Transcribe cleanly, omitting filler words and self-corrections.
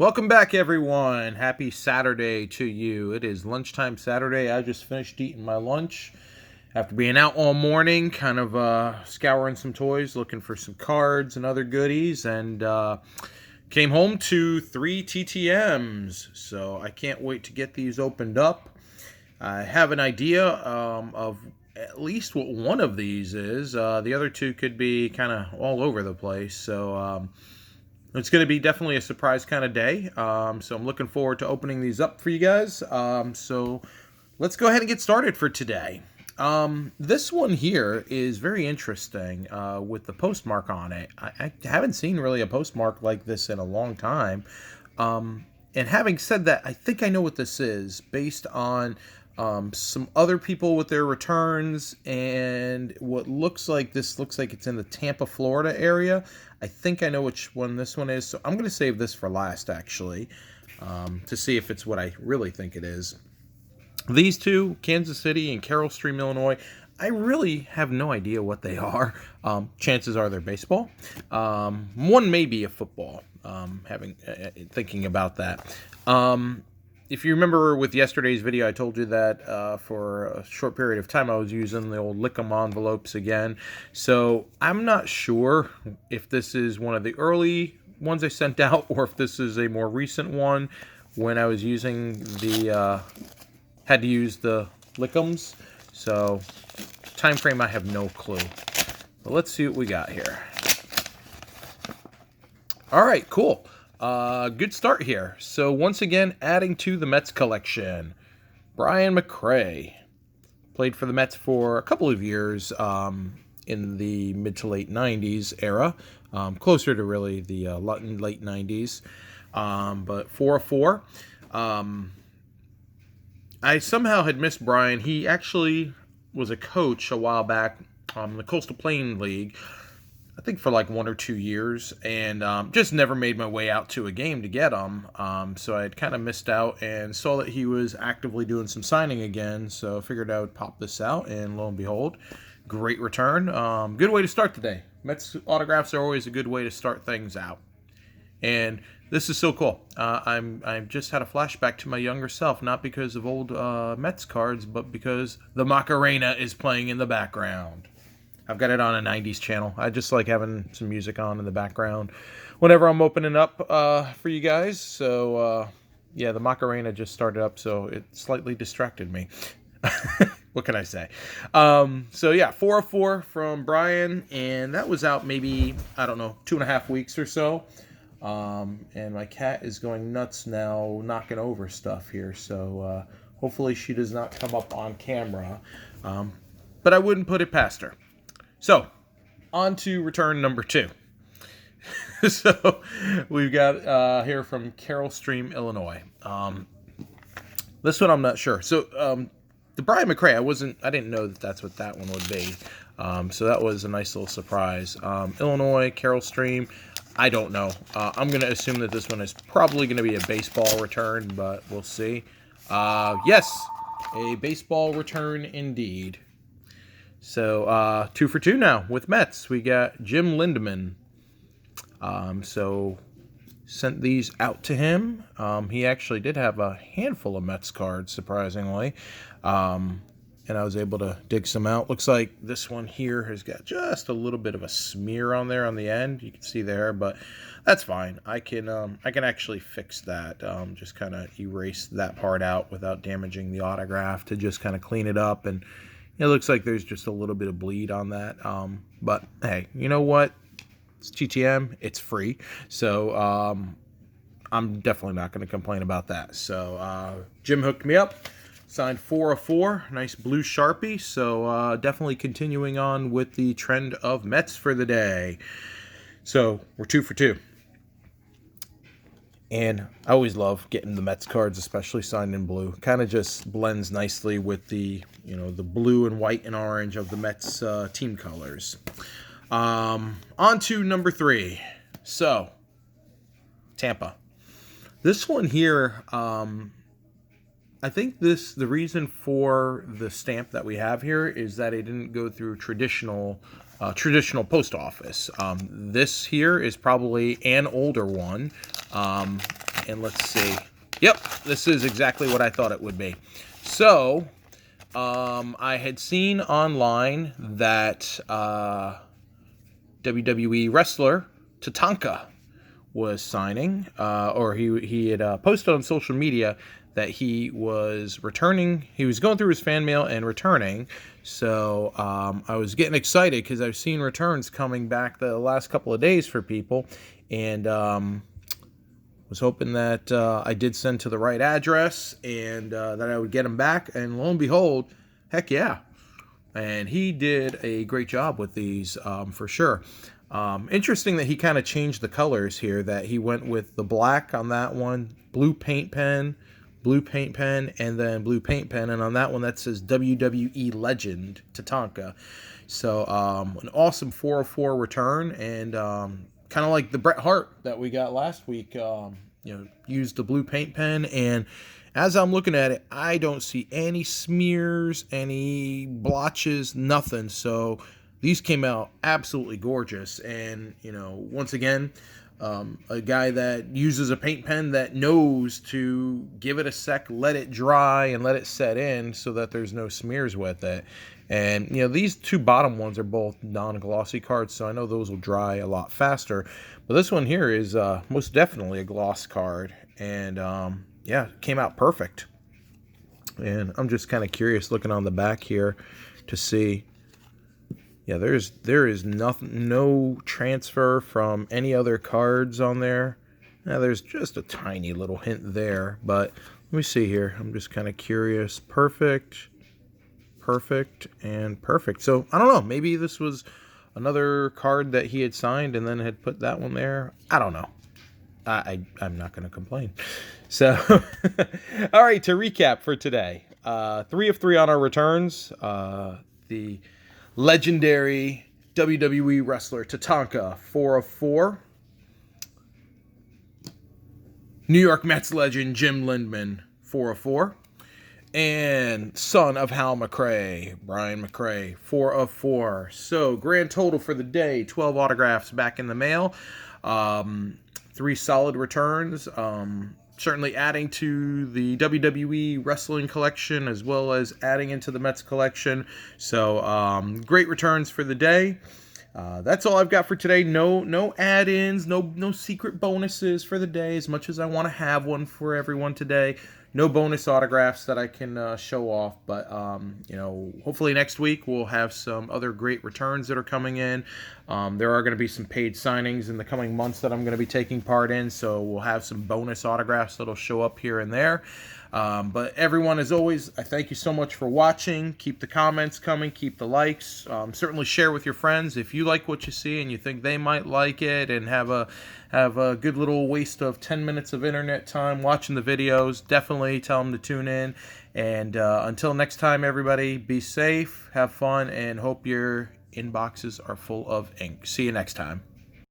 Welcome back, everyone. Happy Saturday to you. It is lunchtime Saturday. I just finished eating my lunch after being out all morning, kind of scouring some toys, looking for some cards and other goodies, and came home to 3 TTMs. So I can't wait to get these opened up. I have an idea of at least what one of these is. The other two could be kind of all over the place. So it's going to be definitely a surprise kind of day. So I'm looking forward to opening these up for you guys. So let's go ahead and get started for today. This one here is very interesting with the postmark on it. I haven't seen really a postmark like this in a long time. And having said that, I think I know what this is based on some other people with their returns and what looks like it's in the Tampa, Florida area. I think I know which one this one is, so I'm going to save this for last, actually, to see if it's what I really think it is. These two, Kansas City and Carroll Stream, Illinois, I really have no idea what they are. Chances are they're baseball. One may be a football, thinking about that. If you remember with yesterday's video, I told you that for a short period of time I was using the old Lick'em envelopes again. So I'm not sure if this is one of the early ones I sent out or if this is a more recent one when I was using had to use the Lick'ems. So time frame, I have no clue. But let's see what we got here. All right, cool. Good start here. So once again, adding to the Mets collection, Brian McRae. Played for the Mets for a couple of years in the mid to late 90s era, closer to really the late 90s, but 4 of 4. I somehow had missed Brian. He actually was a coach a while back on the Coastal Plain League, I think for like 1 or 2 years, and just never made my way out to a game to get him. So I had kind of missed out and saw that he was actively doing some signing again, so I figured I would pop this out, and lo and behold, great return. Good way to start the day. Mets autographs are always a good way to start things out. And this is so cool. I just had a flashback to my younger self, not because of old Mets cards, but because the Macarena is playing in the background. I've got it on a 90s channel. I just like having some music on in the background whenever I'm opening up for you guys. So, yeah, the Macarena just started up, so it slightly distracted me. What can I say? So, yeah, 4 of 4 from Brian, and that was out maybe, I don't know, 2.5 weeks or so. And my cat is going nuts now, knocking over stuff here. So, hopefully she does not come up on camera. But I wouldn't put it past her. So, on to return number 2. So, we've got here from Carroll Stream, Illinois. This one I'm not sure. So, the Brian McRae, I didn't know that that's what that one would be. So that was a nice little surprise. Illinois, Carroll Stream, I don't know. I'm going to assume that this one is probably going to be a baseball return, but we'll see. Yes, a baseball return indeed. So, 2 for 2 now with Mets. We got Jim Lindemann. So, sent these out to him. He actually did have a handful of Mets cards, surprisingly. And I was able to dig some out. Looks like this one here has got just a little bit of a smear on there on the end. You can see there, but that's fine. I can actually fix that. Just kind of erase that part out without damaging the autograph to just kind of clean it up. And it looks like there's just a little bit of bleed on that. But hey, you know what? It's TTM. It's free. So I'm definitely not going to complain about that. So Jim hooked me up. Signed 4 of 4. Nice blue Sharpie. So definitely continuing on with the trend of Mets for the day. So we're 2 for 2. And I always love getting the Mets cards, especially signed in blue. Kind of just blends nicely with the, the blue and white and orange of the Mets team colors. On to number 3. So, Tampa. This one here, I think the reason for the stamp that we have here is that it didn't go through traditional post office. This here is probably an older one. And let's see. Yep, this is exactly what I thought it would be. So, I had seen online that WWE wrestler Tatanka was signing, or he had posted on social media that he was returning. He was going through his fan mail and returning. So I was getting excited because I've seen returns coming back the last couple of days for people, and was hoping that I did send to the right address and that I would get him back. And lo and behold, heck yeah. And he did a great job with these for sure. Interesting that he kind of changed the colors here, that he went with the black on that one, blue paint pen, and then blue paint pen. And on that one, that says WWE Legend Tatanka. So an awesome 404 return, and kind of like the Bret Hart that we got last week, used the blue paint pen. And as I'm looking at it, I don't see any smears, any blotches, nothing. So these came out absolutely gorgeous. And, once again, a guy that uses a paint pen that knows to give it a sec, let it dry, and let it set in so that there's no smears with it. And, these two bottom ones are both non-glossy cards, so I know those will dry a lot faster. But this one here is most definitely a gloss card. And, yeah, it came out perfect. And I'm just kind of curious looking on the back here to see. Yeah, there is nothing, no transfer from any other cards on there. Now there's just a tiny little hint there, but let me see here. I'm just kind of curious. Perfect, and perfect. So I don't know. Maybe this was another card that he had signed and then had put that one there. I don't know. I'm not going to complain. So, all right, to recap for today. 3 of 3 on our returns. The legendary WWE wrestler Tatanka, 4 of 4. New York Mets legend Jim Lindman, 4 of 4. And son of Hal McRae, Brian McRae, 4 of 4. So, grand total for the day, 12 autographs back in the mail. 3 solid returns. Certainly adding to the WWE wrestling collection as well as adding into the Mets collection. So great returns for the day. That's all I've got for today. No add-ins, no secret bonuses for the day, as much as I want to have one for everyone today. No bonus autographs that I can show off, but hopefully next week we'll have some other great returns that are coming in. There are going to be some paid signings in the coming months that I'm going to be taking part in, so we'll have some bonus autographs that'll show up here and there. But everyone, as always, I thank you so much for watching. Keep the comments coming, keep the likes. Certainly share with your friends if you like what you see and you think they might like it and have a good little waste of 10 minutes of internet time watching the videos. Definitely tell them to tune in. And until next time, everybody, be safe, have fun, and hope your inboxes are full of ink. See you next time.